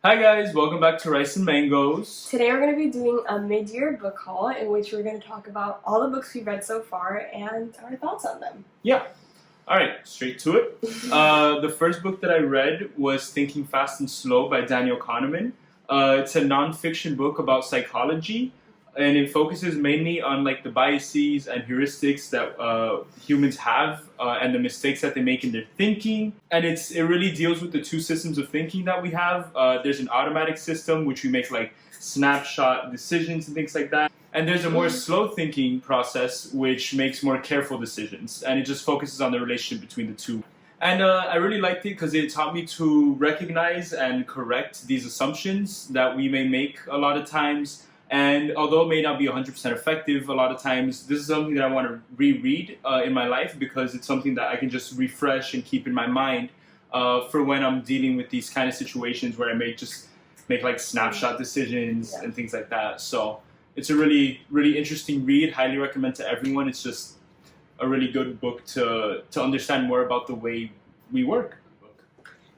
Hi guys, welcome back to Rice and Mangoes. Today we're going to be doing a mid-year book haul in which we're going to talk about all the books we've read so far and our thoughts on them. Yeah. Alright, straight to it. The first book that I read was Thinking Fast and Slow by Daniel Kahneman. It's a non-fiction book about psychology, and it focuses mainly on like the biases and heuristics that humans have and the mistakes that they make in their thinking. And it really deals with the two systems of thinking that we have. There's an automatic system which we make like snapshot decisions and things like that. And there's a more slow thinking process which makes more careful decisions. And it just focuses on the relationship between the two. And I really liked it because it taught me to recognize and correct these assumptions that we may make a lot of times. And although it may not be 100% effective, a lot of times this is something that I want to reread in my life because it's something that I can just refresh and keep in my mind for when I'm dealing with these kind of situations where I may just make like snapshot decisions and things like that. So it's a really, really interesting read. Highly recommend to everyone. It's just a really good book to understand more about the way we work.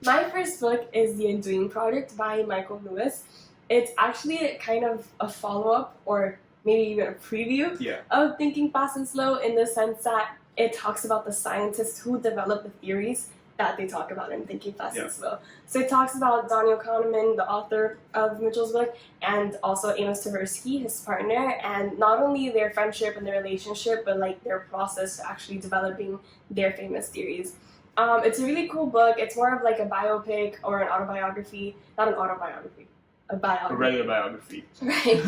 My first book is The Undoing Project by Michael Lewis. It's actually kind of a follow-up or maybe even a preview of Thinking Fast and Slow in the sense that it talks about the scientists who develop the theories that they talk about in Thinking Fast and Slow. So it talks about Daniel Kahneman, the author of Mitchell's book, and also Amos Tversky, his partner, and not only their friendship and their relationship, but like their process to actually developing their famous theories. It's a really cool book. It's more of like a biopic or an autobiography, not an autobiography. A biography. A regular biography. Right.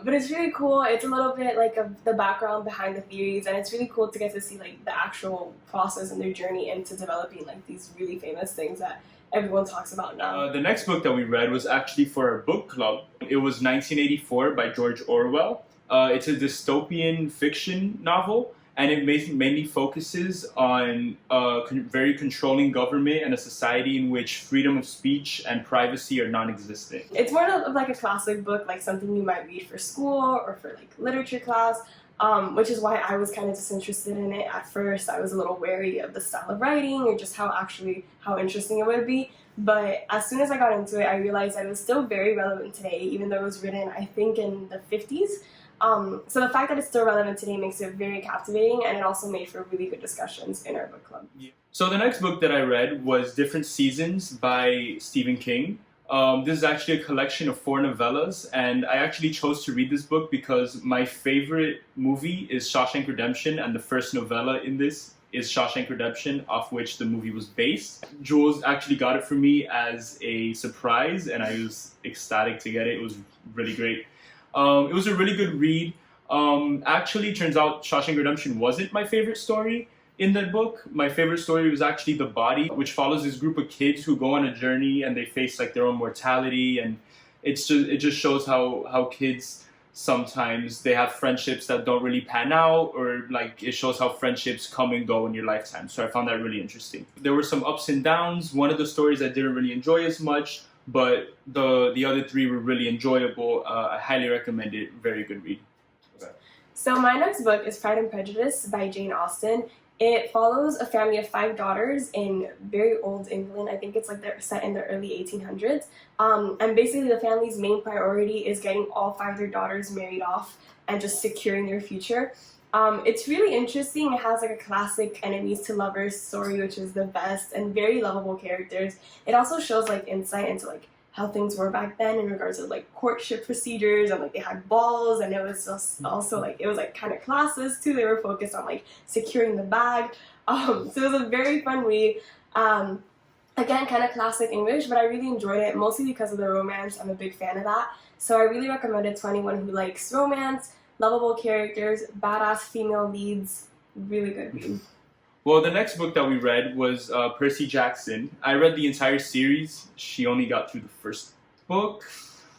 But it's really cool. It's a little bit like the background behind the theories, and it's really cool to get to see like the actual process and their journey into developing like these really famous things that everyone talks about now. The next book that we read was actually for our book club. It was 1984 by George Orwell. It's a dystopian fiction novel, and it mainly focuses on a very controlling government and a society in which freedom of speech and privacy are non-existent. It's more of like a classic book, like something you might read for school or for like literature class, which is why I was kind of disinterested in it at first. I was a little wary of the style of writing or just how interesting it would be. But as soon as I got into it, I realized that it was still very relevant today, even though it was written, I think, in the 50s. So the fact that it's still relevant today makes it very captivating, and it also made for really good discussions in our book club. So the next book that I read was Different Seasons by Stephen King. This is actually a collection of 4 novellas, and I actually chose to read this book because my favorite movie is Shawshank Redemption, and the first novella in this is Shawshank Redemption, off which the movie was based. Jules actually got it for me as a surprise, and I was ecstatic to get it. It was really great. It was a really good read. Actually, turns out Shawshank Redemption wasn't my favorite story in that book. My favorite story was actually The Body, which follows this group of kids who go on a journey and they face like their own mortality, and it just shows how kids sometimes they have friendships that don't really pan out, or like it shows how friendships come and go in your lifetime. So I found that really interesting. There were some ups and downs. One of the stories I didn't really enjoy as much, but the other 3 were really enjoyable. I highly recommend it. Very good read. Okay. So my next book is Pride and Prejudice by Jane Austen. It follows a family of 5 daughters in very old England. I think it's like they're set in the early 1800s. And basically the family's main priority is getting all 5 of their daughters married off and just securing their future. It's really interesting. It has like a classic enemies to lovers story, which is the best, and very lovable characters. It also shows like insight into like how things were back then in regards to like courtship procedures, and like they had balls, and it was just also like it was like kind of classes too. They were focused on like securing the bag. So it was a very fun read. Again, kind of classic English, but I really enjoyed it mostly because of the romance. I'm a big fan of that. So I really recommend it to anyone who likes romance, lovable characters, badass female leads. Really good read. Well, the next book that we read was Percy Jackson. I read the entire series. She only got through the first book.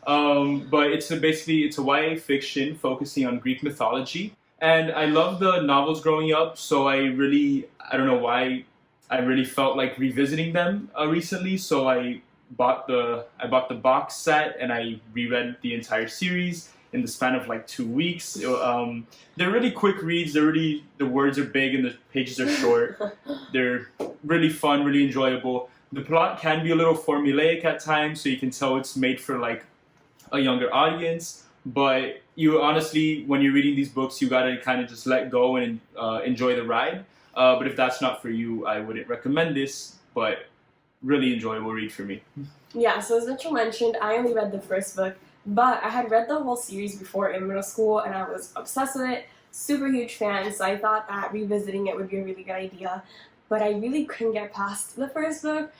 But it's a YA fiction focusing on Greek mythology. And I loved the novels growing up, so I don't know why, I really felt like revisiting them recently. So I bought the box set and I reread the entire series in the span of like 2 weeks. They're really quick reads. The words are big and the pages are short. They're really fun, really enjoyable. The plot can be a little formulaic at times, so you can tell it's made for like a younger audience. But you honestly, when you're reading these books, you gotta kind of just let go and enjoy the ride. But if that's not for you, I wouldn't recommend this. But really enjoyable read for me. Yeah, so as Mitchell mentioned, I only read the first book, but I had read the whole series before in middle school, and I was obsessed with it. Super huge fan, so I thought that revisiting it would be a really good idea. But I really couldn't get past the first book.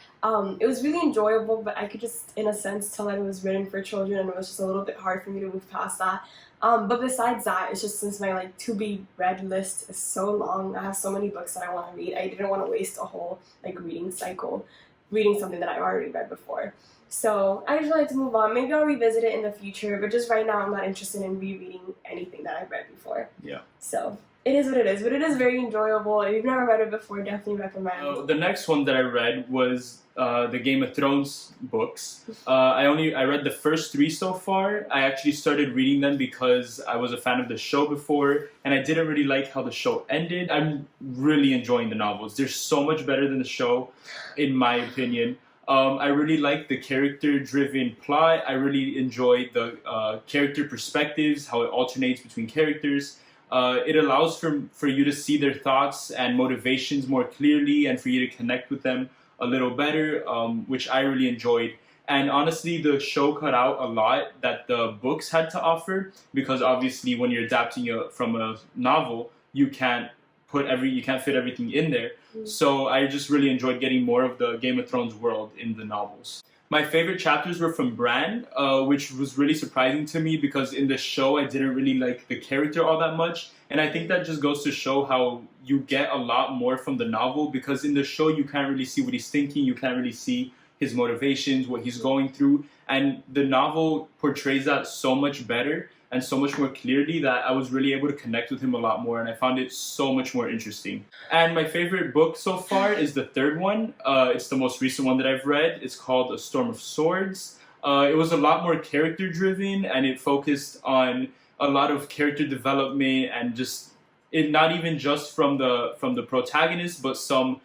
It was really enjoyable, but I could just, in a sense, tell that it was written for children, and it was just a little bit hard for me to move past that. But besides that, it's just since my like to be read list is so long, I have so many books that I want to read. I didn't want to waste a whole like reading cycle reading something that I've already read before. So I just wanted to move on. Maybe I'll revisit it in the future, but just right now I'm not interested in rereading anything that I've read before. Yeah. So it is what it is, but it is very enjoyable. If you've never read it before, definitely recommend. The next one that I read was the Game of Thrones books. I read the first 3 so far. I actually started reading them because I was a fan of the show before, and I didn't really like how the show ended. I'm really enjoying the novels. They're so much better than the show, in my opinion. I really like the character-driven plot. I really enjoy the character perspectives, how it alternates between characters. It allows for you to see their thoughts and motivations more clearly and for you to connect with them a little better, which I really enjoyed. And honestly, the show cut out a lot that the books had to offer, because obviously when you're adapting from a novel, you can't fit everything in there. So I just really enjoyed getting more of the Game of Thrones world in the novels. My favorite chapters were from Bran, which was really surprising to me because in the show I didn't really like the character all that much. And I think that just goes to show how you get a lot more from the novel, because in the show you can't really see what he's thinking, you can't really see his motivations, what he's going through. And the novel portrays that so much better and so much more clearly that I was really able to connect with him a lot more, and I found it so much more interesting. And my favorite book so far is the third one. It's the most recent one that I've read. It's called A Storm of Swords. It was a lot more character driven, and it focused on a lot of character development and just it not even just from the protagonist, but some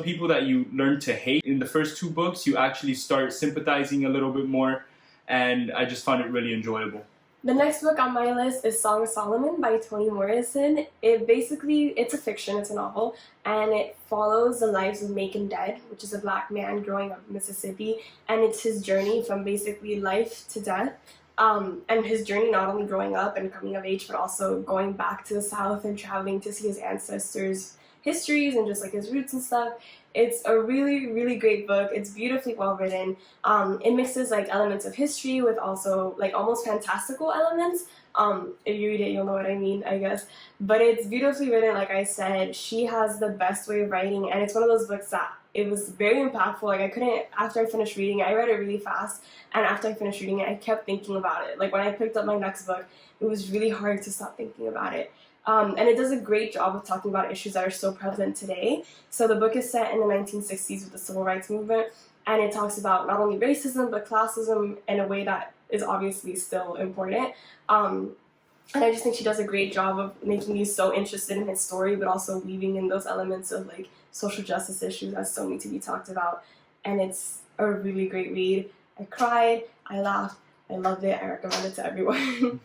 people that you learn to hate. In the first 2 books, you actually start sympathizing a little bit more, and I just found it really enjoyable. The next book on my list is Song of Solomon by Toni Morrison. It's a fiction, it's a novel, and it follows the lives of Macon Dead, which is a black man growing up in Mississippi, and it's his journey from basically life to death. And his journey not only growing up and coming of age, but also going back to the South and traveling to see his ancestors' histories and just like his roots and stuff. It's a really, really great book. It's beautifully well written. It mixes like elements of history with also like almost fantastical elements. If you read it, you'll know what I mean, I guess. But it's beautifully written, like I said. She has the best way of writing, and it's one of those books that it was very impactful. Like after I finished reading it, I read it really fast, and after I finished reading it, I kept thinking about it. Like when I picked up my next book, it was really hard to stop thinking about it. And it does a great job of talking about issues that are still prevalent today. So the book is set in the 1960s with the Civil Rights Movement, and it talks about not only racism, but classism in a way that is obviously still important. And I just think she does a great job of making you so interested in his story, but also weaving in those elements of like social justice issues that still need to be talked about. And it's a really great read. I cried, I laughed, I loved it, I recommend it to everyone.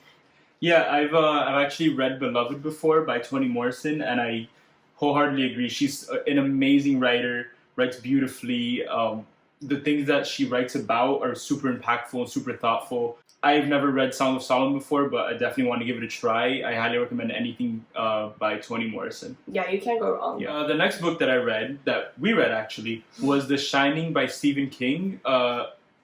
Yeah, I've actually read Beloved before by Toni Morrison, and I wholeheartedly agree. She's an amazing writer, writes beautifully. The things that she writes about are super impactful and super thoughtful. I've never read Song of Solomon before, but I definitely want to give it a try. I highly recommend anything by Toni Morrison. Yeah, you can't go wrong. Yeah. The next book that we read actually, was The Shining by Stephen King.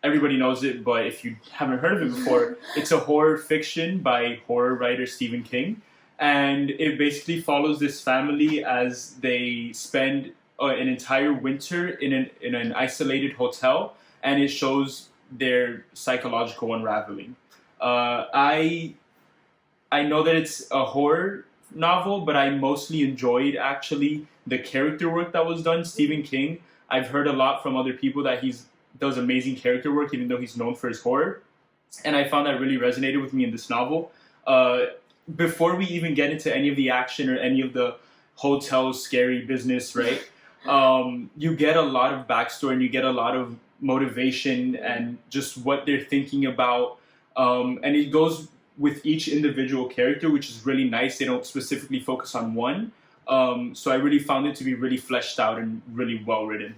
Everybody knows it, but if you haven't heard of it before, it's a horror fiction by horror writer Stephen King. And it basically follows this family as they spend an entire winter in an isolated hotel, and it shows their psychological unraveling. I know that it's a horror novel, but I mostly enjoyed actually the character work that was done. Stephen King, I've heard a lot from other people that he does amazing character work, even though he's known for his horror. And I found that really resonated with me in this novel. Before we even get into any of the action or any of the hotel scary business, right? You get a lot of backstory and you get a lot of motivation and just what they're thinking about. And it goes with each individual character, which is really nice. They don't specifically focus on one. So I really found it to be really fleshed out and really well written.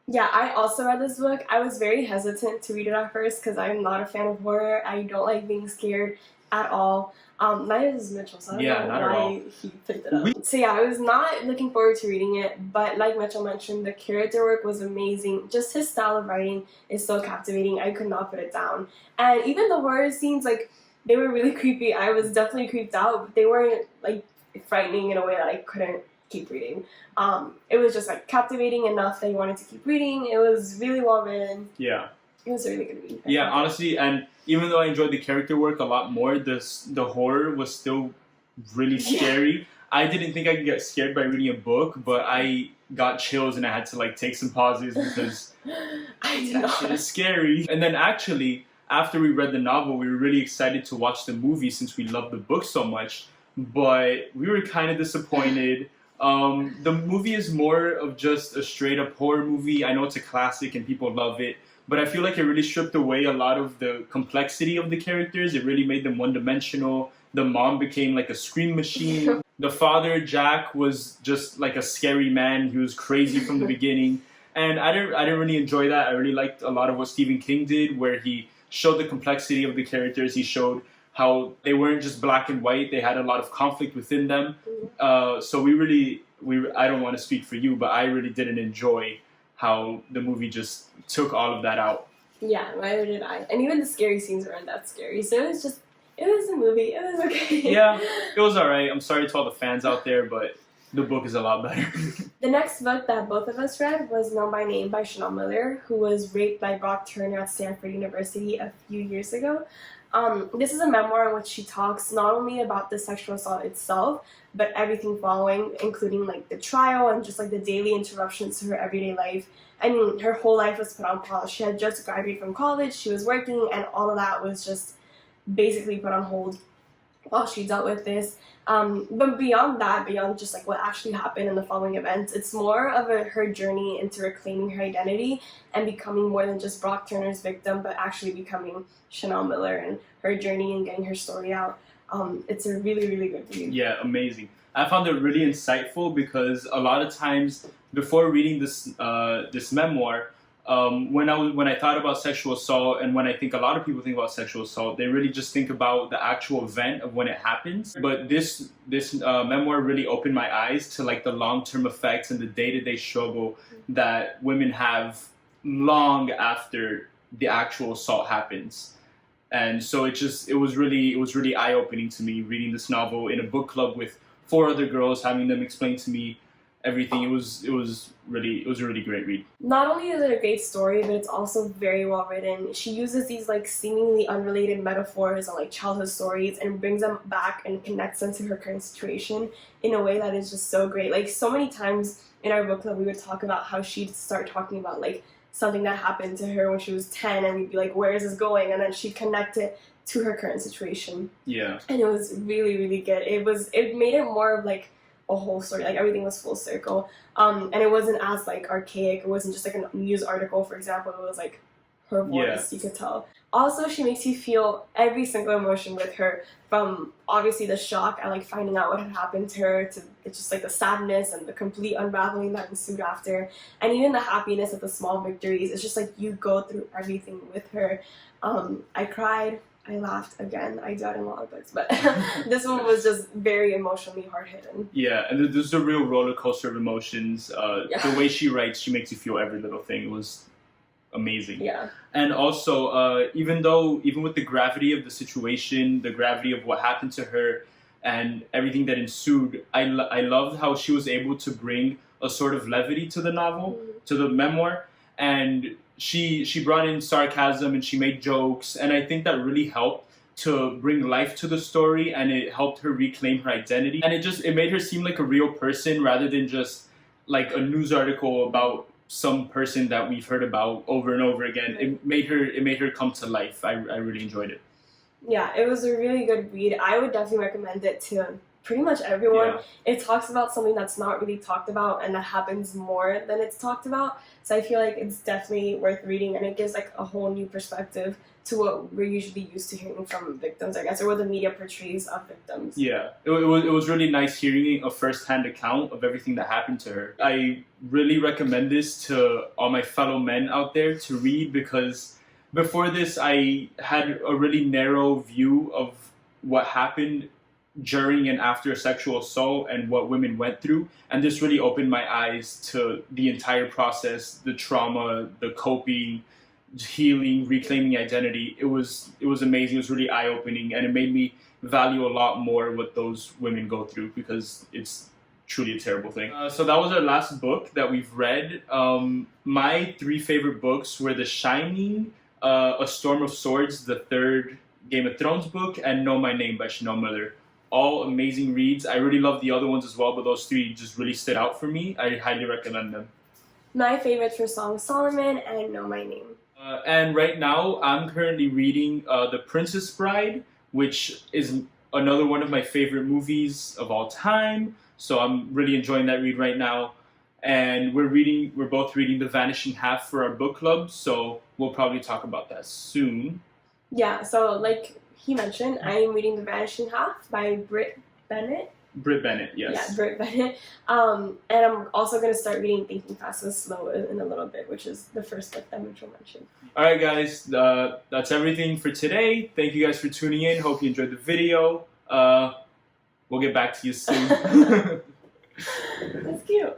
Yeah, I also read this book. I was very hesitant to read it at first because I'm not a fan of horror. I don't like being scared at all. Neither is Mitchell, so I don't know why he picked it up. So yeah, I was not looking forward to reading it, but like Mitchell mentioned, the character work was amazing. Just his style of writing is so captivating. I could not put it down. And even the horror scenes, like, they were really creepy. I was definitely creeped out, but they weren't, like, frightening in a way that I couldn't keep reading. It was just, like, captivating enough that you wanted to keep reading. It was really well written. Yeah. It was a really good read. Yeah, honestly, and even though I enjoyed the character work a lot more, the horror was still really scary. Yeah. I didn't think I could get scared by reading a book, but I got chills and I had to like take some pauses because that shit is scary. And then actually, after we read the novel, we were really excited to watch the movie since we loved the book so much, but we were kind of disappointed. The movie is more of just a straight up horror movie. I know it's a classic and people love it, but I feel like it really stripped away a lot of the complexity of the characters. It really made them one-dimensional. The mom became like a scream machine. The father, Jack, was just like a scary man. He was crazy from the beginning. And I didn't really enjoy that. I really liked a lot of what Stephen King did, where he showed the complexity of the characters. He showed how they weren't just black and white. They had a lot of conflict within them. So I don't want to speak for you, but I really didn't enjoy how the movie just took all of that out. Yeah, neither did I. And even the scary scenes weren't that scary. So it was a movie. It was okay. Yeah, it was alright. I'm sorry to all the fans out there, but the book is a lot better. The next book that both of us read was Known by Name by Chanel Miller, who was raped by Brock Turner at Stanford University a few years ago. This is a memoir in which she talks not only about the sexual assault itself, but everything following, including like the trial and just like the daily interruptions to her everyday life. I mean, her whole life was put on pause. She had just graduated from college, she was working, and all of that was just basically put on hold while she dealt with this. But beyond that, beyond just like what actually happened in the following events, it's more of her journey into reclaiming her identity and becoming more than just Brock Turner's victim, but actually becoming Chanel Miller and her journey and getting her story out. It's a really, really good read. Yeah, amazing. I found it really insightful because a lot of times before reading this memoir, when I thought about sexual assault, and when I think a lot of people think about sexual assault, they really just think about the actual event of when it happens. But this memoir really opened my eyes to like the long-term effects and the day-to-day struggle that women have long after the actual assault happens. And so it was really eye-opening to me reading this novel in a book club with 4 other girls, having them explain to me everything. It was a really great read. Not only is it a great story, but it's also very well written. She uses these like seemingly unrelated metaphors and like childhood stories and brings them back and connects them to her current situation in a way that is just so great. Like so many times in our book club, we would talk about how she'd start talking about like something that happened to her when she was 10, and we'd be like, where is this going? And then she'd connect it to her current situation. Yeah. And it was really, really good. It made it more of like a whole story, like everything was full circle. And it wasn't as like archaic. It wasn't just like a news article, for example. It was like her voice, you could tell. Also, she makes you feel every single emotion with her, from obviously the shock at like finding out what had happened to her, to it's just like the sadness and the complete unraveling that ensued after, and even the happiness of the small victories. It's just like you go through everything with her. I cried, I laughed again. I do that in a lot of books, but this one was just very emotionally hard-hitting. Yeah, and this is a real roller coaster of emotions. The way she writes, she makes you feel every little thing. It was amazing. Yeah. And also, even with the gravity of the situation, the gravity of what happened to her, and everything that ensued, I loved how she was able to bring a sort of levity to the novel, to the memoir, and she brought in sarcasm and she made jokes, and I think that really helped to bring life to the story, and it helped her reclaim her identity, and it made her seem like a real person rather than just like a news article about some person that we've heard about over and over again. It made her come to life. I really enjoyed it. Yeah, it was a really good read. I would definitely recommend it to pretty much everyone. Yeah. It talks about something that's not really talked about and that happens more than it's talked about. So I feel like it's definitely worth reading, and it gives like a whole new perspective to what we're usually used to hearing from victims, I guess, or what the media portrays of victims. Yeah, it was really nice hearing a first-hand account of everything that happened to her. I really recommend this to all my fellow men out there to read, because before this I had a really narrow view of what happened during and after a sexual assault and what women went through, and this really opened my eyes to the entire process, the trauma, the coping, healing, reclaiming identity. It was amazing. It was really eye-opening, and it made me value a lot more what those women go through, because it's truly a terrible thing. So that was our last book that we've read. My 3 favorite books were The Shining, A Storm of Swords, the 3rd Game of Thrones book, and Know My Name by Chanel Miller. All amazing reads. I really love the other ones as well, but those 3 just really stood out for me. I highly recommend them. My favorites were Song of Solomon and Know My Name. And right now, I'm currently reading The Princess Bride, which is another one of my favorite movies of all time. So I'm really enjoying that read right now. And we're both reading The Vanishing Half for our book club, so we'll probably talk about that soon. Yeah, so like he mentioned, I am reading The Vanishing Half by Bennett. Brit Bennett, yes. Yeah, Brit Bennett. And I'm also going to start reading Thinking Fast and Slow in a little bit, which is the first book that Mitchell mentioned. All right, guys, that's everything for today. Thank you guys for tuning in. Hope you enjoyed the video. We'll get back to you soon. That's cute.